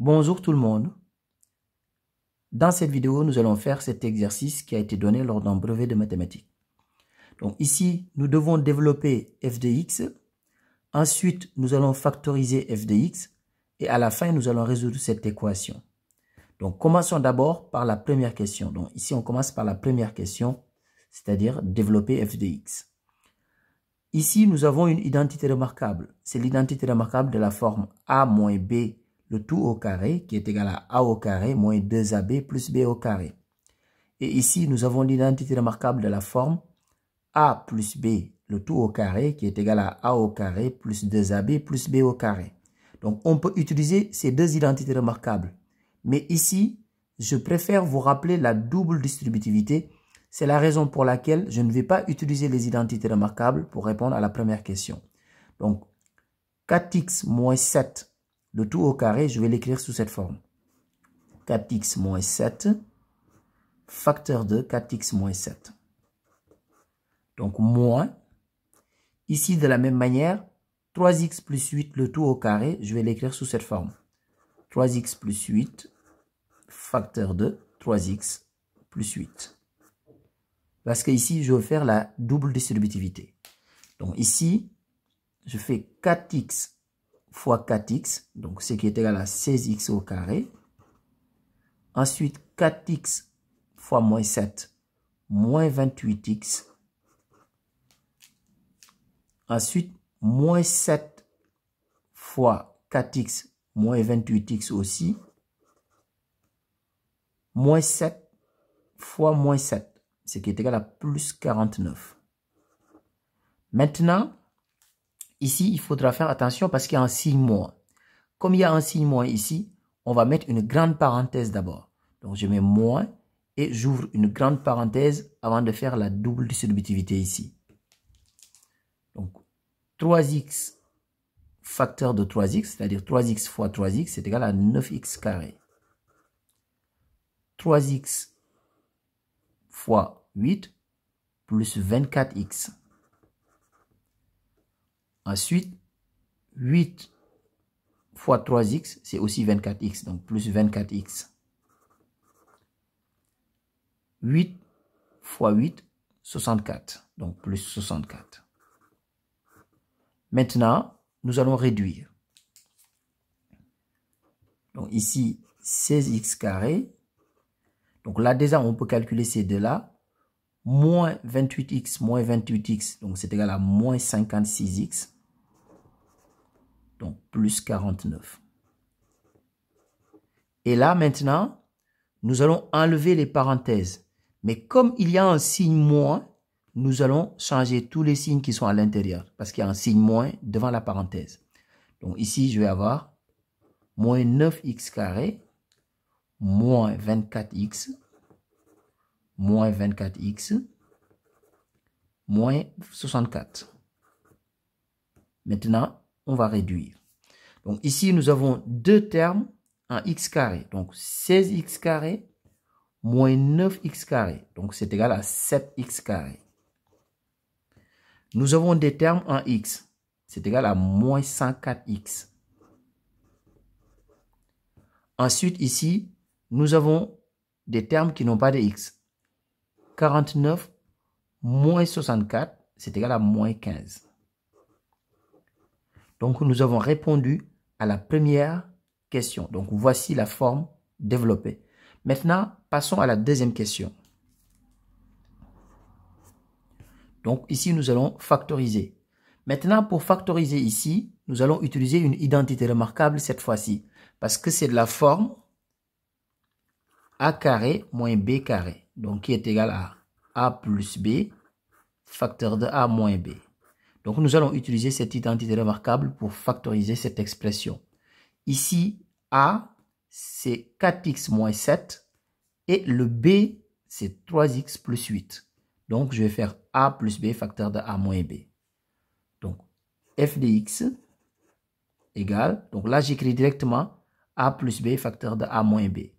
Bonjour tout le monde. Dans cette vidéo, nous allons faire cet exercice qui a été donné lors d'un brevet de mathématiques. Donc ici, nous devons développer f de x. Ensuite, nous allons factoriser f de x. Et à la fin, nous allons résoudre cette équation. Donc commençons d'abord par la première question. Donc ici, on commence par la première question, c'est-à-dire développer f de x. Ici, nous avons une identité remarquable. C'est l'identité remarquable de la forme a moins b le tout au carré qui est égal à a au carré moins 2ab plus b au carré. Et ici, nous avons l'identité remarquable de la forme a plus b le tout au carré qui est égal à a au carré plus 2ab plus b au carré. Donc, on peut utiliser ces deux identités remarquables. Mais ici, je préfère vous rappeler la double distributivité. C'est la raison pour laquelle je ne vais pas utiliser les identités remarquables pour répondre à la première question. Donc, 4x moins 7 le tout au carré, je vais l'écrire sous cette forme. 4x moins 7, facteur de 4x moins 7. Donc, moins. Ici, de la même manière, 3x plus 8, le tout au carré, je vais l'écrire sous cette forme. 3x plus 8, facteur de 3x plus 8. Parce que ici, je veux faire la double distributivité. Donc, ici, je fais 4x fois 4x, donc ce qui est égal à 16x au carré. Ensuite, 4x fois moins 7, moins 28x. Ensuite, moins 7 fois 4x, moins 28x aussi. Moins 7 fois moins 7, ce qui est égal à plus 49. Maintenant, ici, il faudra faire attention parce qu'il y a un signe moins. Comme il y a un signe moins ici, on va mettre une grande parenthèse d'abord. Donc, je mets moins et j'ouvre une grande parenthèse avant de faire la double distributivité ici. Donc, 3x facteur de 3x, c'est-à-dire 3x fois 3x, c'est égal à 9x carré. 3x fois 8 plus 24x. Ensuite, 8 fois 3x, c'est aussi 24x, donc plus 24x. 8 fois 8, 64, donc plus 64. Maintenant, nous allons réduire. Donc ici, 16x carré. Donc là, déjà, on peut calculer ces deux-là. Moins 28x, moins 28x, donc c'est égal à moins 56x. Donc plus 49. Et là, maintenant, nous allons enlever les parenthèses. Mais comme il y a un signe moins, nous allons changer tous les signes qui sont à l'intérieur. Parce qu'il y a un signe moins devant la parenthèse. Donc ici, je vais avoir moins 9x carré, moins 24x, moins 24x, moins 64. Maintenant, on va réduire. Donc ici, nous avons deux termes en x carré. Donc 16x carré moins 9x carré. Donc c'est égal à 7x carré. Nous avons des termes en x. C'est égal à moins 104x. Ensuite, ici, nous avons des termes qui n'ont pas de x. 49 moins 64, c'est égal à moins 15. Donc, nous avons répondu à la première question. Donc, voici la forme développée. Maintenant, passons à la deuxième question. Donc, ici, nous allons factoriser. Maintenant, pour factoriser ici, nous allons utiliser une identité remarquable cette fois-ci. Parce que c'est de la forme a carré moins b carré. Donc, qui est égal à a plus b, facteur de a moins b. Donc, nous allons utiliser cette identité remarquable pour factoriser cette expression. Ici, a, c'est 4x moins 7 et le b, c'est 3x plus 8. Donc, je vais faire a plus b, facteur de a moins b. Donc, f de x égale, donc là, j'écris directement a plus b, facteur de a moins b.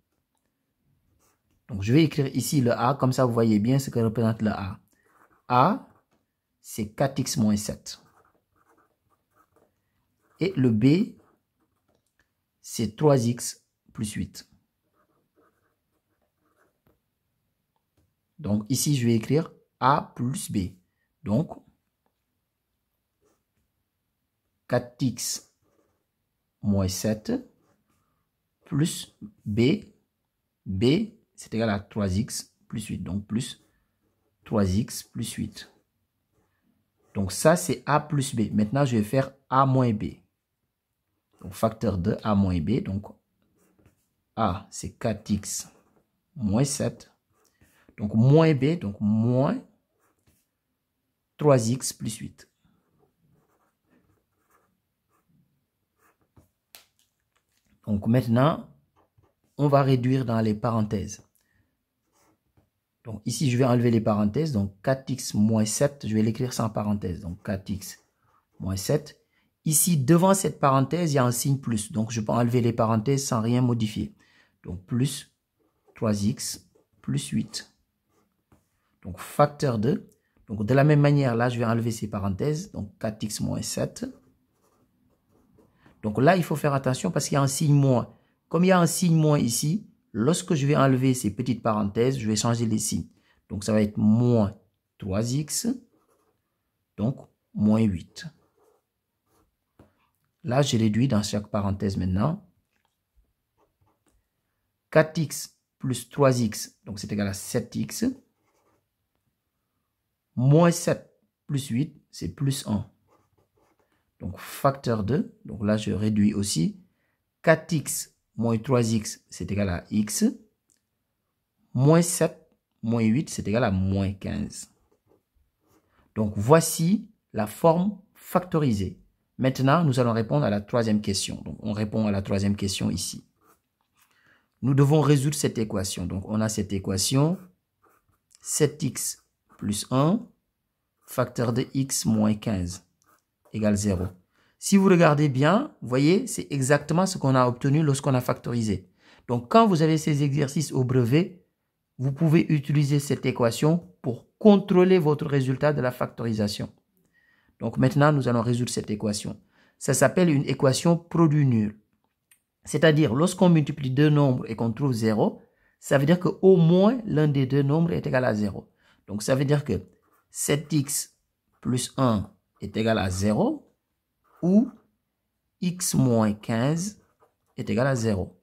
Donc, je vais écrire ici le a, comme ça, vous voyez bien ce que représente le a. A, c'est 4x moins 7. Et le b, c'est 3x plus 8. Donc ici, je vais écrire A plus B. Donc 4x moins 7 plus B. B, c'est égal à 3x plus 8. Donc plus 3x plus 8. Donc ça, c'est A plus B. Maintenant, je vais faire A moins B. Donc facteur de A moins B. Donc A, c'est 4x moins 7. Donc moins B, donc moins 3x plus 8. Donc maintenant, on va réduire dans les parenthèses. Donc ici, je vais enlever les parenthèses. Donc 4x moins 7, je vais l'écrire sans parenthèse. Donc 4x moins 7. Ici, devant cette parenthèse, il y a un signe plus. Donc je peux enlever les parenthèses sans rien modifier. Donc plus 3x plus 8. Donc facteur de. Donc de la même manière, là, je vais enlever ces parenthèses. Donc 4x moins 7. Donc là, il faut faire attention parce qu'il y a un signe moins. Comme il y a un signe moins ici, lorsque je vais enlever ces petites parenthèses, je vais changer les signes. Donc ça va être moins 3x, donc moins 8. Là, je réduis dans chaque parenthèse maintenant. 4x plus 3x, donc c'est égal à 7x. Moins 7 plus 8, c'est plus 1. Donc facteur 2, donc là je réduis aussi. 4x moins 3x, c'est égal à x. Moins 7 moins 8, c'est égal à moins 15. Donc voici la forme factorisée. Maintenant, nous allons répondre à la troisième question. Donc on répond à la troisième question ici. Nous devons résoudre cette équation. Donc on a cette équation 7x plus 1, facteur de x moins 15 égale 0. Si vous regardez bien, vous voyez, c'est exactement ce qu'on a obtenu lorsqu'on a factorisé. Donc, quand vous avez ces exercices au brevet, vous pouvez utiliser cette équation pour contrôler votre résultat de la factorisation. Donc, maintenant, nous allons résoudre cette équation. Ça s'appelle une équation produit nul. C'est-à-dire, lorsqu'on multiplie deux nombres et qu'on trouve 0, ça veut dire qu'au moins l'un des deux nombres est égal à 0. Donc, ça veut dire que 7x plus 1 est égal à 0. Ou x moins 15 est égal à 0.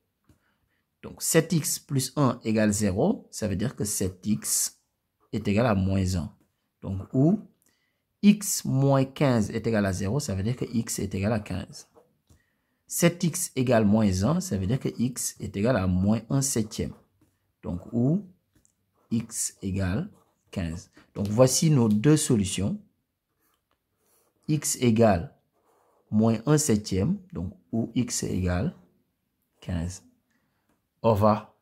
Donc 7x plus 1 égale 0, ça veut dire que 7x est égal à moins 1. Donc ou x moins 15 est égal à 0, ça veut dire que x est égal à 15. 7x égale moins 1, ça veut dire que x est égal à moins 1 septième. Donc ou x égale 15. Donc voici nos deux solutions. X égale moins 1 septième, donc où x égale 15. Au revoir.